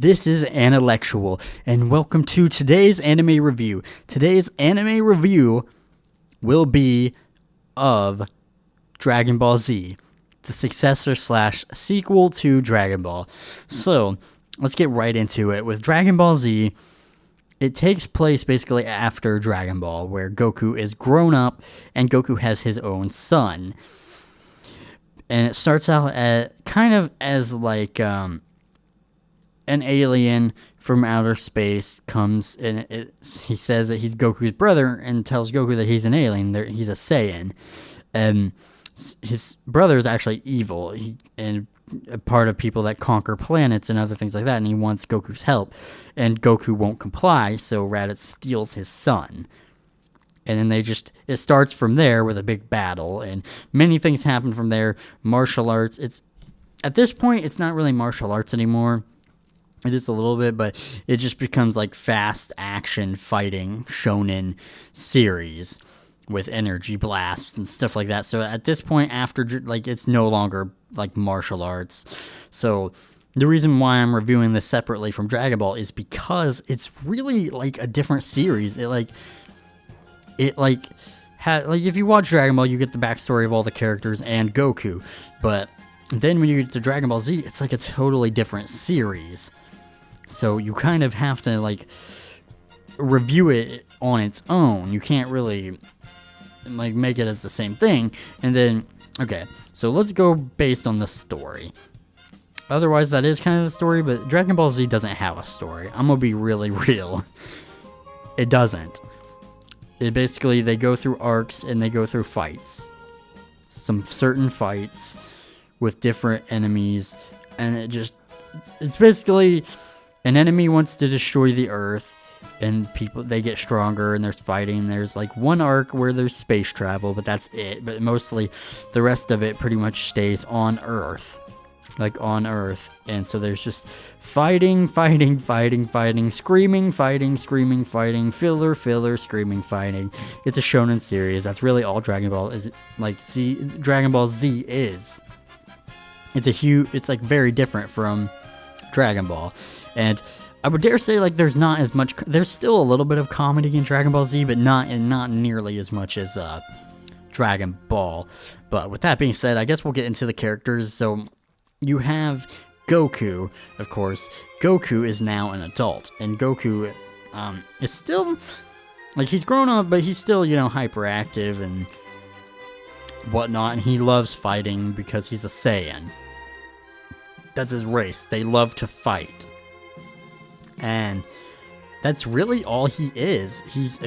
This is Analectual, and welcome to today's anime review. Today's anime review will be of Dragon Ball Z, the successor slash sequel to Dragon Ball. So, let's get right into it. With Dragon Ball Z, it takes place basically after Dragon Ball, where Goku is grown up and Goku has his own son. And it starts out as like an alien from outer space comes, and he says that he's Goku's brother and tells Goku that he's an alien. He's a Saiyan. And his brother is actually evil and a part of people that conquer planets and other things like that, and he wants Goku's help. And Goku won't comply, so Raditz steals his son. And then it starts from there with a big battle, and many things happen from there. Martial arts. At this point, it's not really martial arts anymore. It is a little bit, but it just becomes like fast action fighting shonen series with energy blasts and stuff like that. So at this point, after it's no longer like martial arts. So the reason why I'm reviewing this separately from Dragon Ball is because it's really like a different series. If you watch Dragon Ball, you get the backstory of all the characters and Goku, but then when you get to Dragon Ball Z, it's like a totally different series. So you kind of have to like review it on its own. You can't really like make it as the same thing. And then, okay, so let's go based on the story. Otherwise, that is kind of the story, but Dragon Ball Z doesn't have a story. I'm gonna be really real. It doesn't. They go through arcs and they go through fights. Some certain fights with different enemies, and it's basically an enemy wants to destroy the Earth, and they get stronger, and there's fighting. There's like one arc where there's space travel, but that's it. But mostly the rest of it pretty much stays on Earth. And so there's just fighting, screaming, fighting, filler, screaming, fighting. It's a shonen series. That's really all Dragon Ball is. Dragon Ball Z is. It's like very different from Dragon Ball. And I would dare say like there's not as much, there's still a little bit of comedy in Dragon Ball Z, but not nearly as much as Dragon Ball. But with that being said, I guess we'll get into the characters. So you have Goku, of course. Goku is now an adult, and Goku is still, like, he's grown up, but he's still, hyperactive and whatnot, and he loves fighting because he's a Saiyan. That's his race. They love to fight. And that's really all he is. He's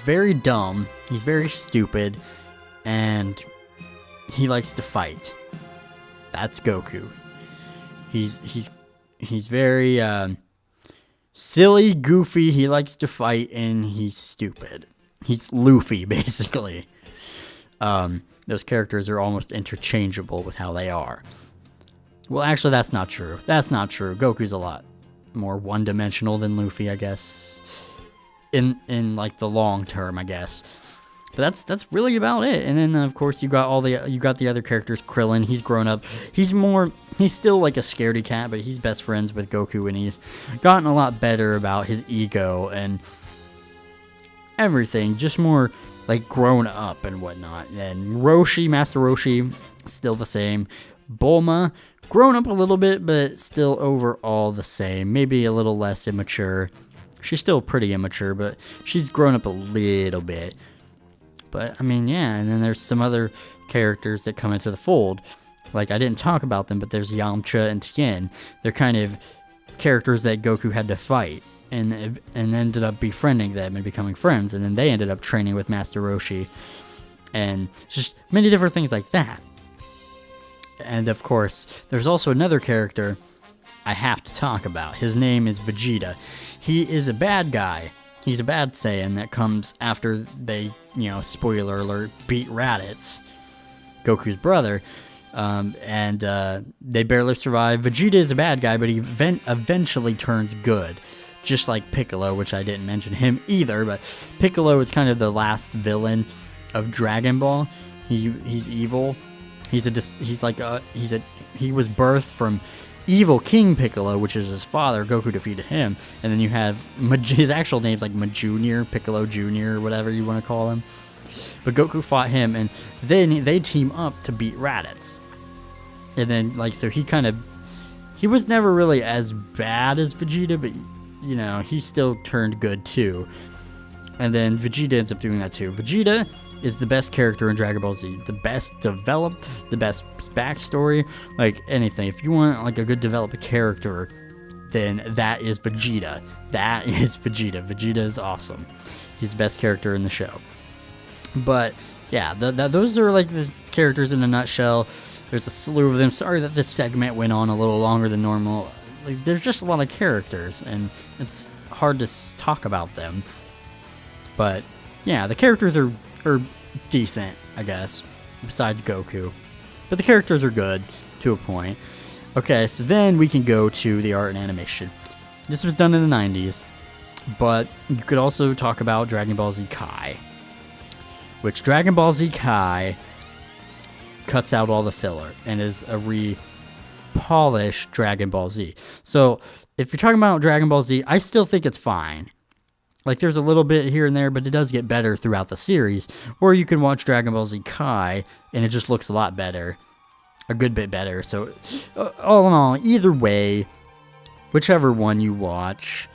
very dumb, he's very stupid, and he likes to fight. That's Goku. He's very silly, goofy. He likes to fight, and he's stupid. He's Luffy, basically. Those characters are almost interchangeable with how they are. Well, actually, that's not true. Goku's a lot more one-dimensional than Luffy, I guess. In like the long term, I guess. But that's really about it. And then of course you got the other characters. Krillin, he's grown up. He's still like a scaredy cat, but he's best friends with Goku, and he's gotten a lot better about his ego and everything. Just more like grown up and whatnot. And Roshi, Master Roshi, still the same. Bulma, grown up a little bit, but still overall the same. Maybe a little less immature. She's still pretty immature, but she's grown up a little bit. But, I mean, yeah, and then there's some other characters that come into the fold. Like, I didn't talk about them, but there's Yamcha and Tien. They're kind of characters that Goku had to fight, and ended up befriending them and becoming friends, and then they ended up training with Master Roshi, and just many different things like that. And, of course, there's also another character I have to talk about. His name is Vegeta. He is a bad guy. He's a bad Saiyan that comes after they, spoiler alert, beat Raditz, Goku's brother, and they barely survive. Vegeta is a bad guy, but he eventually turns good, just like Piccolo, which I didn't mention him either, but Piccolo is kind of the last villain of Dragon Ball. He's evil. He was birthed from evil King Piccolo, which is his father. Goku defeated him, and then you have his actual name's like Junior, Piccolo Junior, whatever you want to call him. But Goku fought him, and then they team up to beat Raditz. And then, like, so he was never really as bad as Vegeta, but, you know, he still turned good, too. And then Vegeta ends up doing that, too. Vegeta is the best character in Dragon Ball Z. The best developed, the best backstory, like, anything. If you want, like, a good developed character, then that is Vegeta. That is Vegeta. Vegeta is awesome. He's the best character in the show. But, yeah, those are, like, the characters in a nutshell. There's a slew of them. Sorry that this segment went on a little longer than normal. Like, there's just a lot of characters, and it's hard to talk about them. But, yeah, the characters are decent, I guess, besides Goku. But the characters are good, to a point. Okay, so then we can go to the art and animation. This was done in the 90s, but you could also talk about Dragon Ball Z Kai. Which Dragon Ball Z Kai cuts out all the filler and is a re-polished Dragon Ball Z. So, if you're talking about Dragon Ball Z, I still think it's fine. Like, there's a little bit here and there, but it does get better throughout the series. Or you can watch Dragon Ball Z Kai, and it just looks a lot better. A good bit better. So, all in all, either way, whichever one you watch,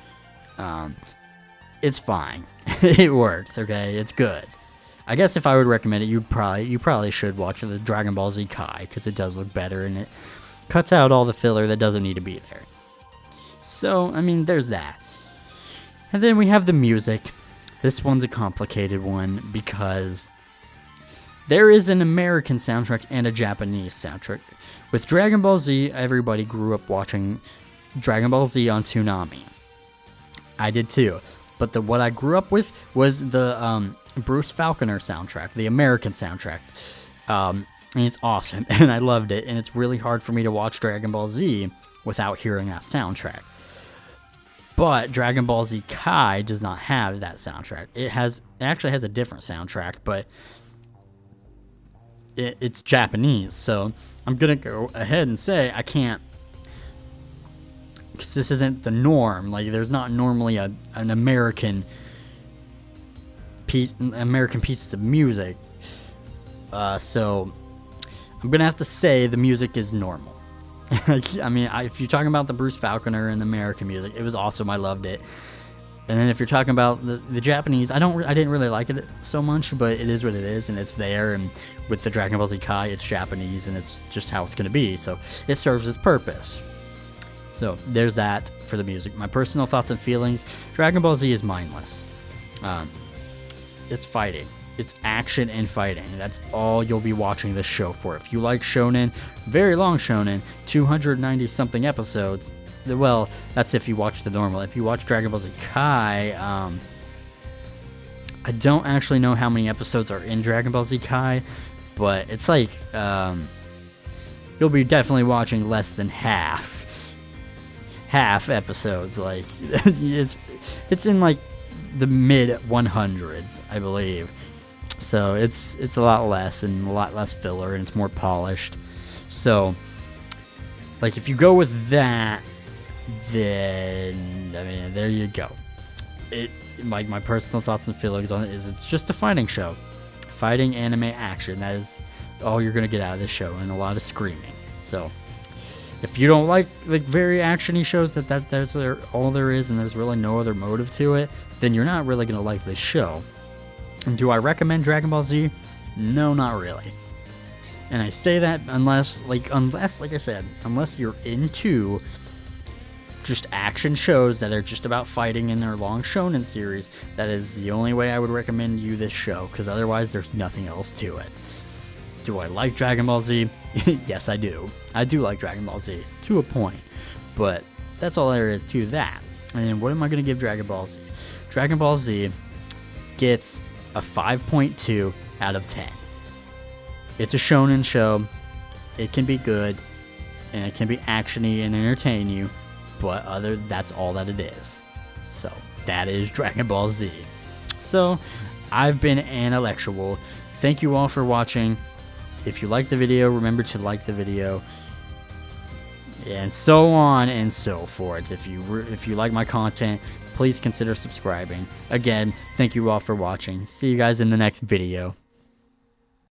it's fine. It works, okay? It's good. I guess if I would recommend it, you probably should watch the Dragon Ball Z Kai, because it does look better, and it cuts out all the filler that doesn't need to be there. So, I mean, there's that. And then we have the music. This one's a complicated one, because there is an American soundtrack and a Japanese soundtrack. With Dragon Ball Z, everybody grew up watching Dragon Ball Z on Toonami. I did too. But what I grew up with was the Bruce Falconer soundtrack, the American soundtrack. And it's awesome, and I loved it. And it's really hard for me to watch Dragon Ball Z without hearing that soundtrack. But Dragon Ball Z Kai does not have that soundtrack. It actually has a different soundtrack, but it's Japanese. So I'm going to go ahead and say I can't, because this isn't the norm. Like, there's not normally an American pieces of music. So I'm going to have to say the music is normal. I mean, if you're talking about the Bruce Falconer and the American music, it was awesome. I loved it. And then if you're talking about the Japanese, I didn't really like it so much, but it is what it is, and it's there. And with the Dragon Ball Z Kai, it's Japanese, and it's just how it's going to be. So it serves its purpose. So there's that for the music. My personal thoughts and feelings: Dragon Ball Z is mindless. It's fighting. It's action and fighting. That's all you'll be watching this show for. If you like shonen, very long shonen, 290 something episodes, well, that's if you watch the normal. If you watch Dragon Ball Z Kai, I don't actually know how many episodes are in Dragon Ball Z Kai, but it's like, you'll be definitely watching less than half episodes. Like, it's in like the mid 100s, I believe. So it's a lot less and a lot less filler, and it's more polished. So, like, if you go with that, then I mean, there you go. Like, my personal thoughts and feelings on it is it's just a fighting show, fighting anime action. That is all you're gonna get out of this show, and a lot of screaming. So, if you don't like very actiony shows that's all there is, and there's really no other motive to it, then you're not really gonna like this show. And do I recommend Dragon Ball Z? No, not really. And I say that unless, like I said, unless you're into just action shows that are just about fighting in their long shonen series, that is the only way I would recommend you this show, because otherwise there's nothing else to it. Do I like Dragon Ball Z? Yes, I do. I do like Dragon Ball Z, to a point. But that's all there is to that. And what am I going to give Dragon Ball Z? Dragon Ball Z gets a 5.2 out of 10. It's a shonen show. It can be good, and it can be actiony and entertain you, but that's all that it is. So that is Dragon Ball Z. So I've been Intellectual. Thank you all for watching. If you like the video, remember to like the video. and so on and so forth. If you like my content, please consider subscribing. Again, thank you all for watching. See you guys in the next video.